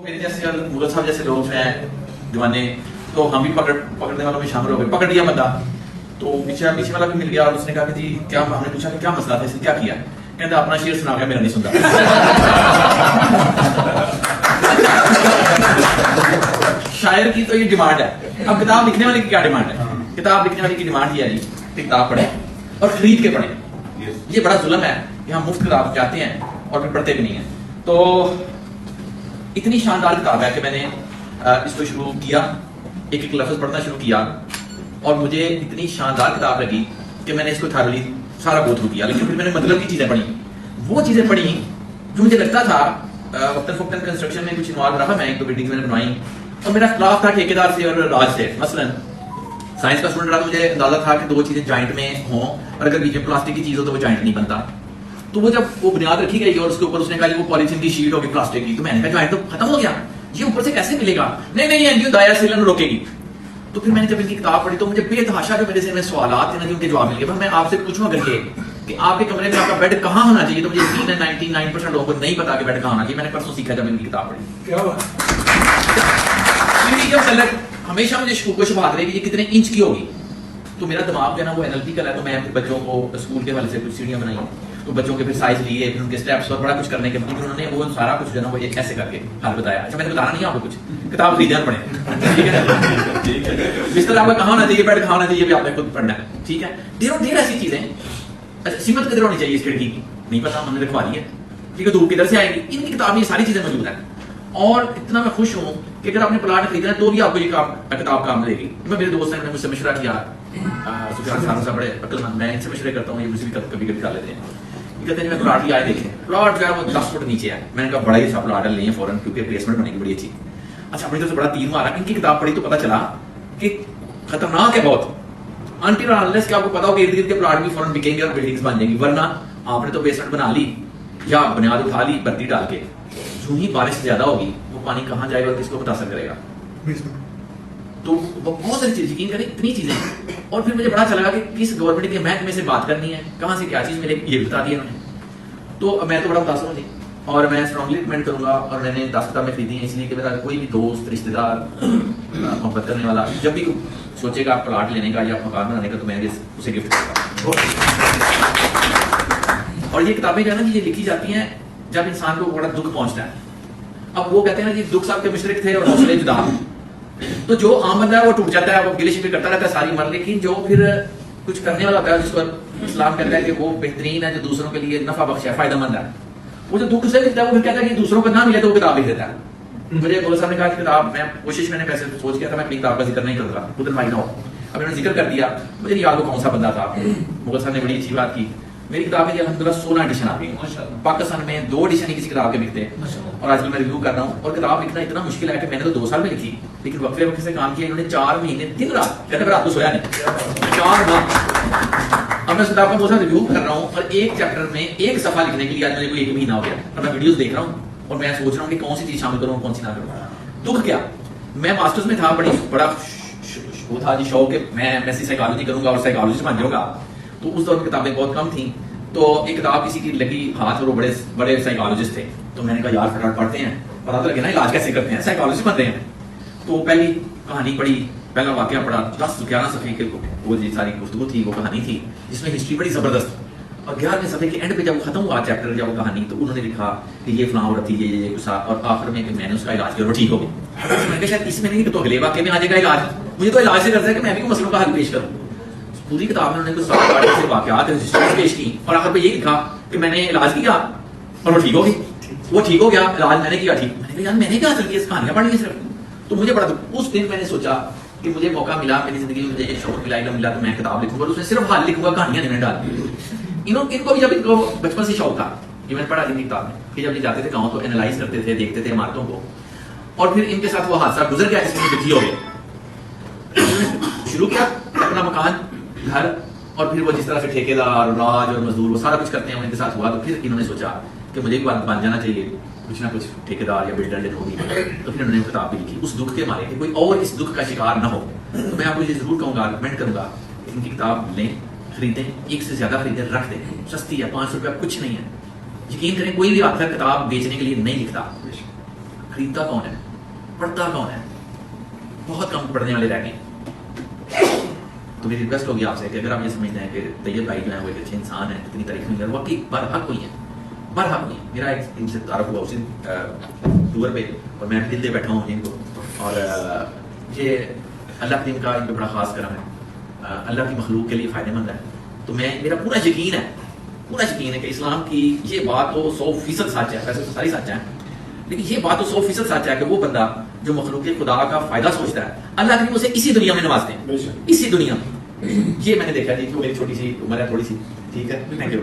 میرے جیسے مغل صاحب جیسے لوگ ہیں جوانے تو ہم بھی پکڑنے والوں میں شامل ہو گئے. پکڑ لیا بندہ تو پیچھے والا بھی مل گیا اور اس نے کہا کہ جی کیا, ہم نے پوچھا کہ کیا مسئلہ تھا, اس نے کیا کیا, کہتا اپنا شعر سنا گیا, میرا نہیں سنتا. شاعر کی تو یہ ڈیمانڈ ہے. اب کتاب لکھنے والے کی کیا ڈیمانڈ ہے؟ کتاب لکھنے والے کی ڈیمانڈ یہ ہے کہ کتاب پڑھیں اور خرید کے پڑھیں. یہ بڑا ظلم ہے کہ ہم مفت کتاب چاہتے ہیں اور پھر پڑھتے بھی نہیں ہیں. تو اتنی شاندار کتاب ہے کہ میں نے اس کو شروع کیا, ایک ایک لفظ پڑھنا شروع کیا اور مجھے اتنی شاندار کتاب لگی کہ میں نے اس کو تھارلی سارا گو تھرو کیا. لیکن پھر میں نے مطلب کی چیزیں پڑھی, وہ چیزیں پڑھی جو مجھے لگتا تھا وقتاً فوقتاً کنسٹرکشن میں کچھ انوالو رہا, میں ایک دو بلڈنگز میں نے بنوائی اور میرا اختلاف تھا ٹھیکیدار سے اور راج سے. مثلا سائنس کا اسٹوڈنٹ رہا تو مجھے اندازہ تھا کہ دو چیزیں جوائنٹ میں ہوں اور اگر بیچ میں پلاسٹک کی چیز ہو تو وہ جوائنٹ نہیں بنتا. تو وہ جب وہ بنیاد رکھی گئی اور اس کے اوپر اس نے کہا کہ وہ پالیتھین کی شیٹ ہوگی پلاسٹک کی, تو میں نے کہا جوائنٹ تو ختم ہو گیا, یہ اوپر سے کیسے ملے گا؟ نہیں این ڈی دائر سیلن روکے گی. تو پھر میں نے جب ان کی کتاب پڑھی تو مجھے بے تحاشا جو میرے ذہن میں سوالات تھے نا, ان کے جواب مل گئے. میں آپ سے پوچھوں اگر کہ آپ کے کمرے میں آپ کا بیڈ کہاں ہونا چاہیے, تو مجھے یقین ہے 99% لوگوں کو نہیں پتا کہ بیڈ کہاں ہونا چاہیے. میں نے پرسوں سیکھا جب ان کی کتاب پڑھی. کیا بات, ہمیشہ مجھے شکوک و شبہات رہے کہ یہ کتنے انچ کی ہوگی. تو میرا دماغ جو ہے نا وہ انالیٹیکل ہے. تو میں بچوں کو اسکول کے حوالے سے کچھ سیڑھیاں بنائی, تو بچوں کے پھر سائز لیے, پھر ان کے اسٹیپس اور بڑا کچھ کرنے کے بعد انہوں نے وہ سارا کچھ جو ہے نا وہ ایسے کر کے حل بتایا. اچھا میں نے بتانا نہیں آپ کو کچھ, کتاب خریدنا پڑے, ٹھیک ہے. بستر آپ کا کہاں ہونا چاہیے, بیڈ کہاں ہونا چاہیے, بھی آپ نے خود پڑھنا ہے, ٹھیک ہے. ڈھیر ایسی چیزیں. سمت کدھر ہونی چاہیے اس کھڑکی کی, نہیں پتا, ہم نے لکھوا دی ہے, ٹھیک ہے. دھوپ کدھر سے آئے گی, ان کی کتاب میں یہ ساری چیزیں موجود ہیں. اور اتنا میں خوش ہوں کہ اگر آپ نے پلاٹ خریدنا ہے تو بھی آپ کو یہ کتاب کام دے گی. میں میرے دوست نے مجھ سے مشورہ کیا, سفیان صاحب بڑے عقل مند, میں ان سے مشورے کرتا ہوں, یہ مجھے بھی کبھی کبھی کر لیتے ہیں. یہ کہتے ہیں میں پلاٹ لیا ہے, دیکھیں پلاٹ جو ہے وہ 10 فٹ نیچے ہے. میں نے کہا بڑا ہی اچھا پلاٹ ہے, لیں فوراً, کیونکہ پلیسمنٹ بنے گی بڑی اچھی. اچھا اپنی طرف سے بڑا تیر مارا. ان کی کتاب پڑھی تو پتا چلا کہ خطرناک ہے بہت. انٹل انلیس کہ آپ کو پتا ہو کہ ارد گرد کے پلاٹ بھی فوراً بکیں گے اور بلڈنگز بن جائیں گی, ورنہ آپ نے تو بیسمنٹ بنا لی یا بنیاد اٹھا لی بردی ڈال کے, جو ہی بارش زیادہ ہوگی وہ پانی کہاں جائے گا, کس کو متاثر کرے گا. تو بہت ساری چیز, یقین کریں اتنی چیزیں. اور پھر مجھے بڑا اچھا لگا کہ کس گورنمنٹ کے محکمے سے بات کرنی ہے, کہاں سے کیا چیز ملے, یہ بتا دیا انہوں نے. تو میں تو بڑا متاثر ہوں جی, اور میں اسٹرانگلی ریکمینڈ کروں گا. اور میں نے 10 کتابیں خریدی ہیں اس لیے کہ میرا کوئی بھی دوست, رشتے دار, محبت کرنے والا جب بھی سوچے گا پلاٹ لینے کا یا مکان بنانے کا, تو میں اسے گفٹ کروں گا. اور یہ کتابیں جو ہے نا یہ لکھی جاتی ہیں جب انسان کو بڑا دکھ پہنچتا ہے. اب وہ کہتے ہیں نا جی دکھ صاحب کے مشرق تھے اور حوصلے جدا. تو جو عام بندہ ہے وہ ٹوٹ جاتا ہے, وہ گلے شکوے کرتا رہتا ہے ساری عمر. لیکن جو پھر کچھ کرنے والا ہوتا ہے, جس کو اسلام کہتا ہے کہ وہ بہترین ہے, جو دوسروں کے لیے نفع بخش ہے, فائدہ مند ہے, وہ جو دکھ سے لکھتا ہے وہ پھر کہتا ہے کہ دوسروں کو نہ ملے تو وہ کتاب لکھ دیتا ہے. مجھے مغل صاحب نے کہا کہ کتاب, میں کوشش میں نے پیسے سوچ کیا تھا میں اپنی کتاب کا ذکر نہیں کرتا, خود انوائی نہ ہو. اب انہوں نے ذکر کر دیا, مجھے نہیں یاد وہ کون سا بندہ تھا. مغل صاحب نے بڑی اچھی بات کی. میری کتاب میں الحمدللہ 16 ایڈیشن آ گئی. پاکستان میں 2 ایڈیشن ہی کسی کتاب کے لکھتے ہیں, اور آج کل میں ریویو کر رہا ہوں. اور کتاب لکھنا اتنا مشکل ہے کہ میں نے تو 2 سال میں لکھی, لیکن وقفے وقفے سے کام کیا. انہوں نے 4 مہینے دن رات, کہتے ہیں رات کو سویا نہیں, 4 ماہ. اب میں اس کتاب کا بہت سارا ریویو کر رہا ہوں, اور ایک چیپٹر میں ایک صفحہ لکھنے کے لیے آج مجھے کوئی 1 مہینہ ہو گیا. اور میں ویڈیوز دیکھ رہا ہوں اور میں سوچ رہا ہوں کہ کون سی چیز شامل کروں کون سی نہ کروں. دکھ کیا, میں ماسٹرز میں تھا, بڑا وہ تھا جی شوق کہ میں ایسی سائیکالوجی کروں گا اور سائیکالوجسٹ بن جاؤں گا. تو اس دور میں کتابیں بہت کم تھیں. تو ایک کتاب کسی کی لگی ہاتھ, اور وہ بڑے سائیکالوجسٹ تھے. تو میں نے کہا یار فٹافٹ پڑھتے ہیں, پتا تو لگے نا علاج کیسے کرتے ہیں, سائیکالوجسٹ بنتے ہیں. تو پہلی کہانی پڑھی, پہلا واقعہ پڑھا, 10-11 صفحے کے وہ جی ساری گفتگو تھی, وہ کہانی تھی جس میں ہسٹری بڑی زبردست. اور 11ویں صفحے کے اینڈ پہ جب وہ ختم ہوا چیپٹر یا وہ کہانی, تو انہوں نے لکھا کہ یہ فلاں عورت تھی, یہ غصہ, اور آخر میں کہ میں نے اس کا علاج کیا وہ ٹھیک ہو گیا. میں نے کہا شاید اس میں نہیں کہ تو اگلے واقعے میں آ جائے گا علاج, مجھے تو علاج سے کرتا ہے کہ میں بھی کوئی مسئلوں کا حل پیش کروں. پوری کتاب میں انہوں نے کچھ سے واقعات پیش کی, اور آخر پہ یہ لکھا کہ میں نے علاج کیا اور وہ ٹھیک ہو گئی. وہ ٹھیک ہو گیا, علاج میں نے کیا ٹھیک. میں نے کہا یار میں نے کیا چل گیا, اس کہانیاں پڑھ لی صرف. تو مجھے بڑا اس دن میں نے سوچا کہ مجھے موقع ملا, میری زندگی میں مجھے ایک شوق ملا, علم ملا, تو میں کتاب لکھوں گا, اور اس میں صرف حال لکھوں گا, کہانیاں نہیں ڈال. ان کو بھی جب ان کو بچپن سے شوق تھا, یہ میں نے پڑھا ان کتاب میں, کہ جب یہ جاتے تھے گاؤں تو اینالائز کرتے تھے, دیکھتے تھے عمارتوں کو, اور پھر ان کے ساتھ وہ حادثہ گزر گیا جس میں دکھی ہو گئے. شروع کیا اپنا مکان, گھر, اور پھر وہ جس طرح سے ٹھیکیدار, راج اور مزدور وہ سارا کچھ کرتے ہیں, ان کے ساتھ ہوا. تو پھر انہوں نے سوچا کہ مجھے بھی بن جانا چاہیے کچھ نہ کچھ ٹھیکیدار یا بلڈر ہوگی. تو پھر انہوں نے کتاب بھی لکھی اس دکھ کے مارے کہ کوئی اور اس دکھ کا شکار نہ ہو. تو میں آپ کو یہ ضرور کہوں گا, ریکمینڈ کروں گا کہ ان کی کتاب لیں, خریدیں, 1 سے زیادہ خریدیں, رکھ دیں. سستی ہے, 5 روپیہ کچھ نہیں ہے. یقین کریں کوئی بھی آتھر کتاب بیچنے کے لیے نہیں لکھتا, خریدتا کون ہے, پڑھتا کون ہے؟ بہت کم پڑھنے والے رہ گئے. تو میری ریکویسٹ ہوگی آپ سے کہ اگر آپ یہ سمجھتے ہیں کہ طیب بھائی جو ہے وہ ایک اچھے انسان ہیں, اتنی تعریف نہیں کر, واقعی برحق ہوئی ہیں, برحق ہوئی ہیں. میرا ایک ان سے تعارف ہوا اسی ٹور پہ, اور میں دل دے بیٹھا ہوں ان کو, اور یہ اللہ کریم کا ان پہ بڑا خاص کرم ہے, اللہ کی مخلوق کے لیے فائدہ مند ہے. تو میرا پورا یقین ہے کہ اسلام کی یہ بات تو 100% سچ ہے, ویسے تو ساری سچ ہے, لیکن یہ بات تو 100% سچ ہے کہ وہ بندہ جو مخلوق خدا کا فائدہ سوچتا ہے, اللہ کریم اسے اسی دنیا میں نوازتے ہیں, اسی دنیا میں. یہ میں نے دیکھا جی, جو میری چھوٹی سی عمر ہے تھوڑی سی, ٹھیک ہے, تھینک یو.